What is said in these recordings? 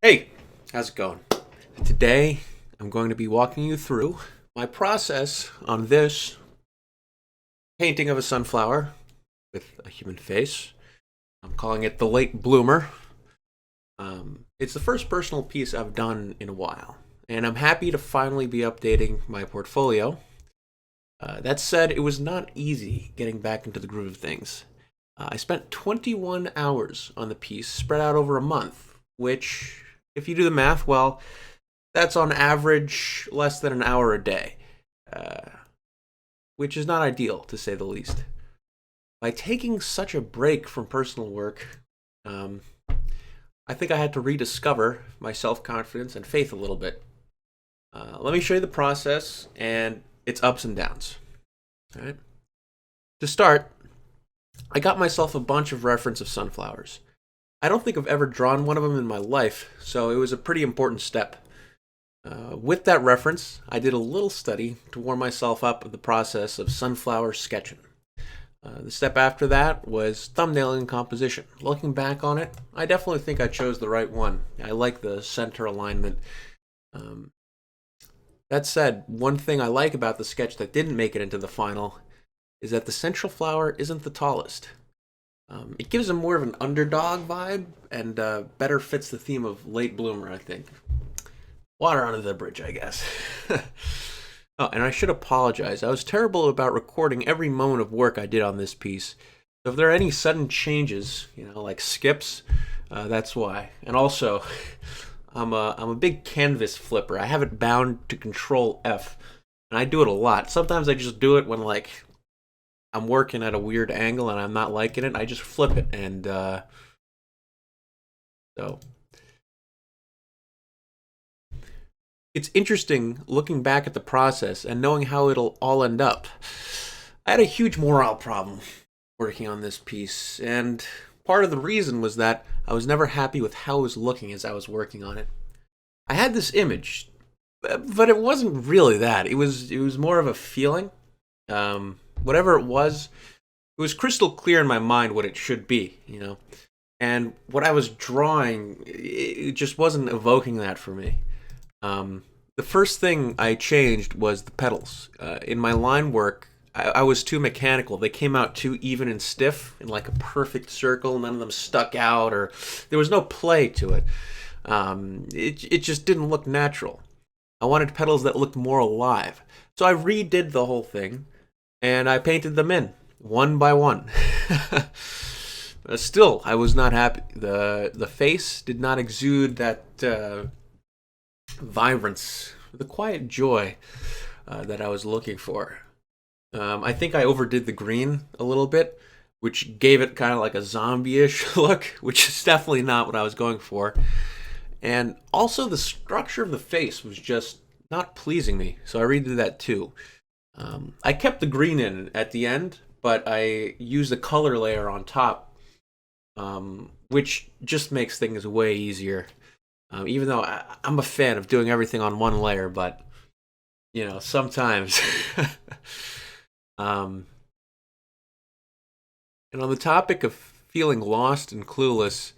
Hey, how's it going? Today, I'm going to be walking you through my process on this painting of a sunflower with a human face. I'm calling it the Late Bloomer. It's the first personal piece I've done in a while, and I'm happy to finally be updating my portfolio. That said, it was not easy getting back into the groove of things. I spent 21 hours on the piece spread out over a month, which, if you do the math, well, that's on average less than an hour a day, uh, which is not ideal to say the least. By taking such a break from personal work, um, I think I had to rediscover my self confidence and faith a little bit. Let me show you the process and its ups and downs. All right. To start, I got myself a bunch of reference of sunflowers. I don't think I've ever drawn one of them in my life, so it was a pretty important step. With that reference, I did a little study to warm myself up with the process of sunflower sketching. The step after that was thumbnailing and composition. Looking back on it, I definitely think I chose the right one. I like the center alignment. Um, that said, one thing I like about the sketch that didn't make it into the final is that the central flower isn't the tallest. It gives him more of an underdog vibe and better fits the theme of late bloomer, I think. Water under the bridge, I guess. Oh, and I should apologize. I was terrible about recording every moment of work I did on this piece. So if there are any sudden changes, like skips, that's why. And also, I'm a big canvas flipper. I have it bound to Control F, and I do it a lot. Sometimes I just do it when I'm working at a weird angle and I'm not liking it. I just flip it, and so it's interesting looking back at the process and knowing how it'll all end up. I had a huge morale problem working on this piece, and part of the reason was that I was never happy with how it was looking as I was working on it. I had this image, but it wasn't really that. It was more of a feeling. Whatever it was crystal clear in my mind what it should be. And what I was drawing, it just wasn't evoking that for me. The first thing I changed was the petals. In my line work, I was too mechanical. They came out too even and stiff in like a perfect circle. None of them stuck out, or there was no play to it. It just didn't look natural. I wanted petals that looked more alive. So I redid the whole thing, and I painted them in one by one. Still, I was not happy. The face did not exude that vibrance, the quiet joy that I was looking for. I think I overdid the green a little bit, which gave it kind of like a zombie-ish look, which is definitely not what I was going for. And also, the structure of the face was just not pleasing me, so I redid that too. I kept the green in at the end, but I used a color layer on top, which just makes things way easier. Even though I'm a fan of doing everything on one layer, but sometimes. um, and on the topic of feeling lost and clueless,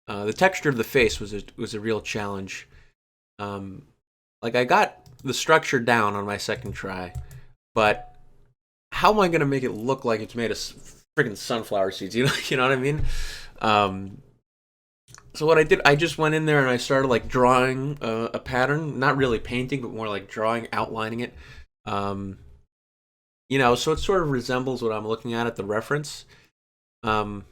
the texture of the face was a real challenge. Um, like I got the structure down on my second try, but how am I gonna make it look like it's made of freaking sunflower seeds? You know what I mean? Um, so what I did, I just went in there and I started like drawing a pattern, not really painting, but more like drawing, outlining it. Um, so it sort of resembles what I'm looking at the reference. Um,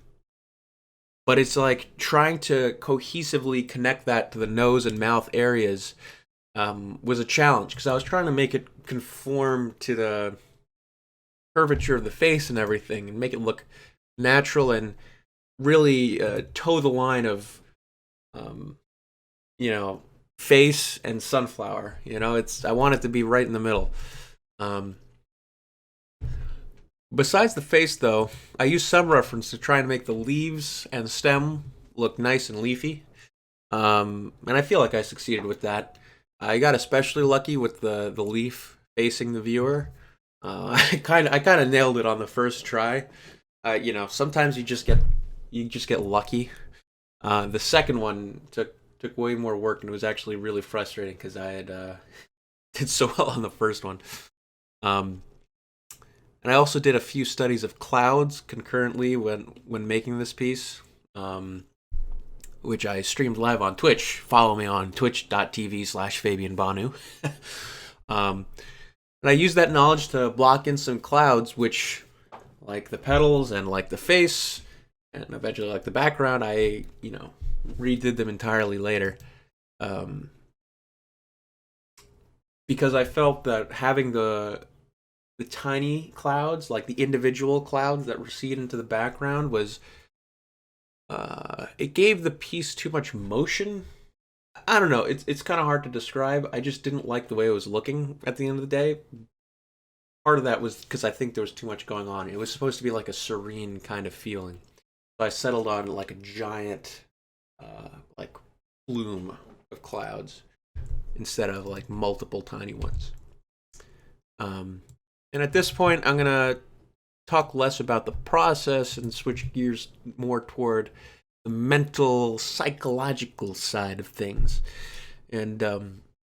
but it's like trying to cohesively connect that to the nose and mouth areas was a challenge because I was trying to make it conform to the curvature of the face and everything and make it look natural and really toe the line of um, you know face and sunflower. It's I want it to be right in the middle. um, Besides the face, though, I used some reference to try and make the leaves and stem look nice and leafy, and I feel like I succeeded with that. I got especially lucky with the leaf facing the viewer. I kind of nailed it on the first try. Sometimes you just get lucky. The second one took Took way more work, and it was actually really frustrating because I had did so well on the first one. Um, and I also did a few studies of clouds concurrently when making this piece, which I streamed live on Twitch. Follow me on twitch.tv/Fabian Banu. um, and I used that knowledge to block in some clouds, which, like the petals and like the face, and eventually like the background, I, redid them entirely later. Because I felt that having the tiny clouds, like the individual clouds that recede into the background, was it gave the piece too much motion. I don't know. It's kind of hard to describe. I just didn't like the way it was looking at the end of the day. Part of that was because I think there was too much going on. It was supposed to be like a serene kind of feeling. So I settled on like a giant, like plume of clouds instead of like multiple tiny ones. And at this point, I'm gonna talk less about the process and switch gears more toward the mental, psychological side of things. And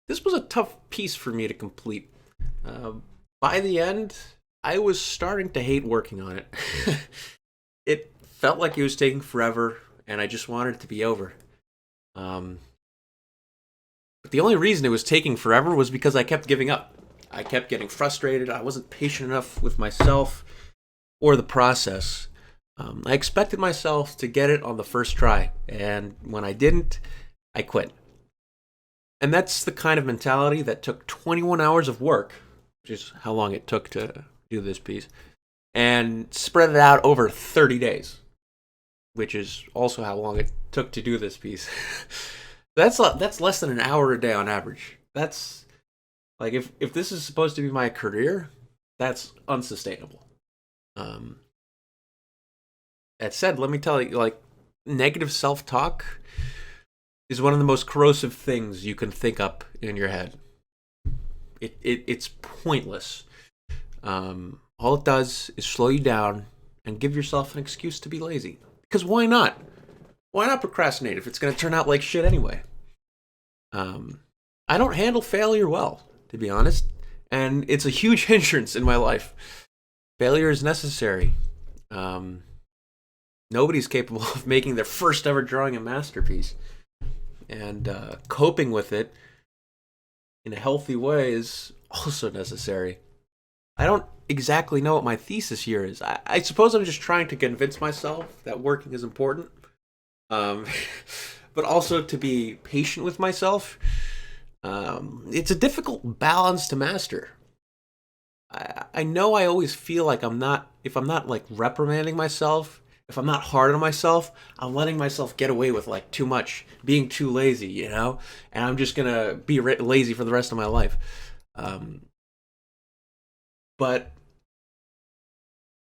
this was a tough piece for me to complete. By the end, I was starting to hate working on it. It felt like it was taking forever, and I just wanted it to be over. But the only reason it was taking forever was because I kept giving up. I kept getting frustrated. I wasn't patient enough with myself or the process. I expected myself to get it on the first try, and when I didn't, I quit. And that's the kind of mentality that took 21 hours of work, which is how long it took to do this piece, and spread it out over 30 days, which is also how long it took to do this piece. That's less than an hour a day on average. That's like if this is supposed to be my career, that's unsustainable. That said, let me tell you, like, negative self-talk is one of the most corrosive things you can think up in your head. It's pointless. All it does is slow you down and give yourself an excuse to be lazy. Because why not? Why not procrastinate if it's going to turn out like shit anyway? I don't handle failure well, to be honest, and it's a huge hindrance in my life. Failure is necessary. Nobody's capable of making their first ever drawing a masterpiece, and coping with it in a healthy way is also necessary. I don't exactly know what my thesis here is. I suppose I'm just trying to convince myself that working is important, but also to be patient with myself. It's a difficult balance to master. I know I always feel like if I'm not like reprimanding myself, if I'm not hard on myself, I'm letting myself get away with like too much, being too lazy, and I'm just gonna be lazy for the rest of my life. But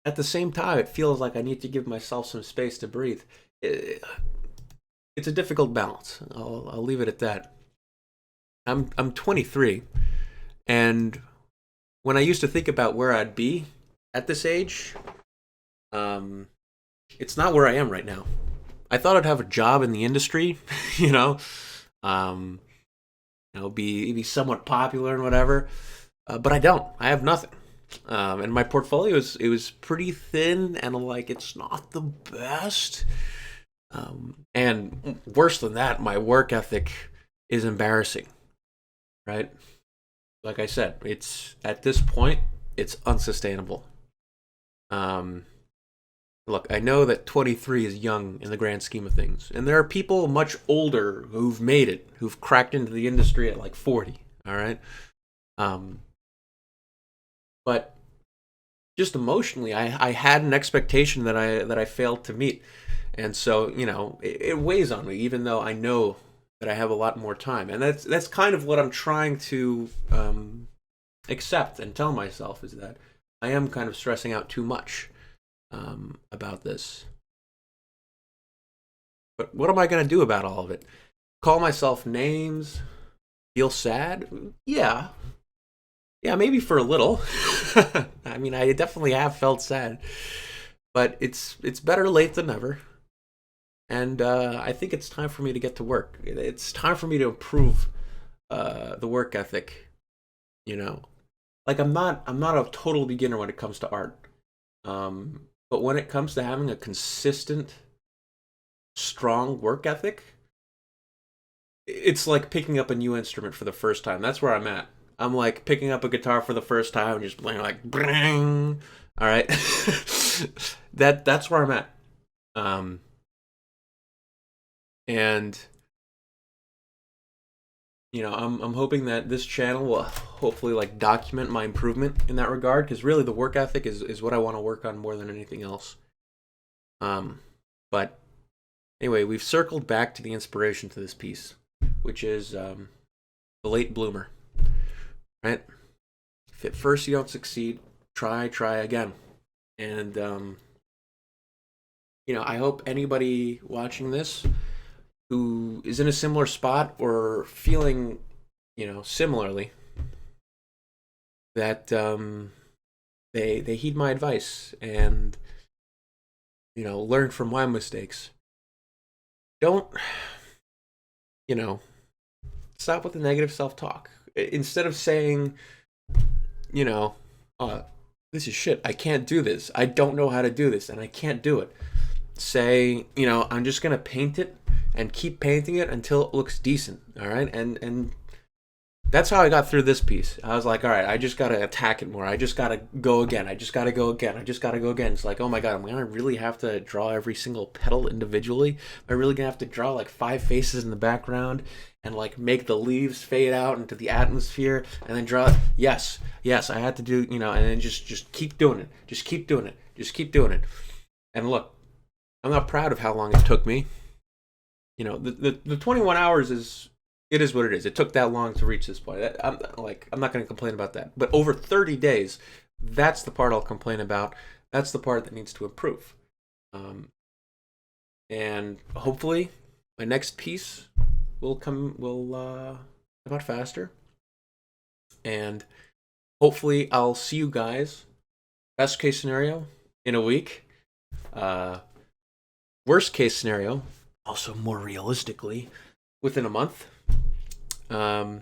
at the same time, it feels like I need to give myself some space to breathe. It's a difficult balance. I'll leave it at that. I'm 23, and when I used to think about where I'd be at this age, it's not where I am right now. I thought I'd have a job in the industry, be somewhat popular and whatever, but I don't. I have nothing, and my portfolio was pretty thin, and like it's not the best. And worse than that, my work ethic is embarrassing. Right? Like I said, it's at this point, it's unsustainable. Look, I know that 23 is young in the grand scheme of things, and there are people much older who've made it, who've cracked into the industry at like 40. All right, but just emotionally, I had an expectation that I failed to meet, and so it weighs on me, even though I know that I have a lot more time, and that's kind of what I'm trying to accept and tell myself, is that I am kind of stressing out too much about this. But what am I going to do about all of it? Call myself names? Feel sad? Yeah, maybe for a little. I mean, I definitely have felt sad, but it's better late than never. And I think it's time for me to get to work. It's time for me to improve the work ethic. You know, like I'm not a total beginner when it comes to art. But when it comes to having a consistent, strong work ethic, it's like picking up a new instrument for the first time. That's where I'm at. I'm like picking up a guitar for the first time and just playing like bring. All right. That's where I'm at. Um and I'm hoping that this channel will hopefully like document my improvement in that regard, because really the work ethic is what I want to work on more than anything else. But anyway, we've circled back to the inspiration to this piece, which is the late bloomer, right? If at first you don't succeed, try again. And I hope anybody watching this who is in a similar spot or feeling, similarly, that they heed my advice and learn from my mistakes. Don't stop with the negative self-talk. Instead of saying, this is shit, I can't do this, I don't know how to do this, and I can't do it. Say, I'm just gonna paint it and keep painting it until it looks decent. All right, and that's how I got through this piece. I was like, all right, I just gotta attack it more. I just gotta go again. I just gotta go again. It's like, oh my god, I'm gonna really have to draw every single petal individually. Am I really gonna have to draw like 5 faces in the background and like make the leaves fade out into the atmosphere and then draw? Yes, I had to do, and then just keep doing it. Just keep doing it. And look, I'm not proud of how long it took me. The 21 hours is what it is. It took that long to reach this point. I'm not going to complain about that. But over 30 days, that's the part I'll complain about. That's the part that needs to improve. And hopefully, my next piece will come out faster. And hopefully, I'll see you guys. Best case scenario, in a week. Worst case scenario, also more realistically, within a month. Yeah,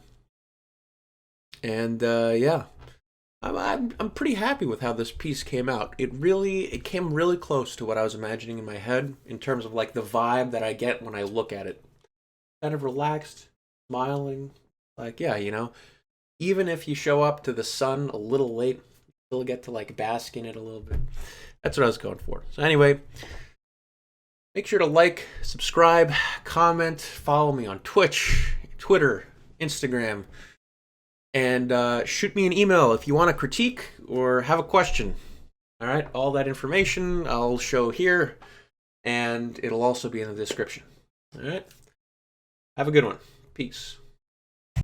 I'm pretty happy with how this piece came out. It came really close to what I was imagining in my head in terms of like the vibe that I get when I look at it. Kind of relaxed, smiling, like, yeah, even if you show up to the sun a little late, you still get to like bask in it a little bit. That's what I was going for. So anyway, make sure to like, subscribe, comment, follow me on Twitch, Twitter, Instagram, and shoot me an email if you want a critique or have a question. All right, all that information I'll show here, and it'll also be in the description. All right, have a good one. Peace.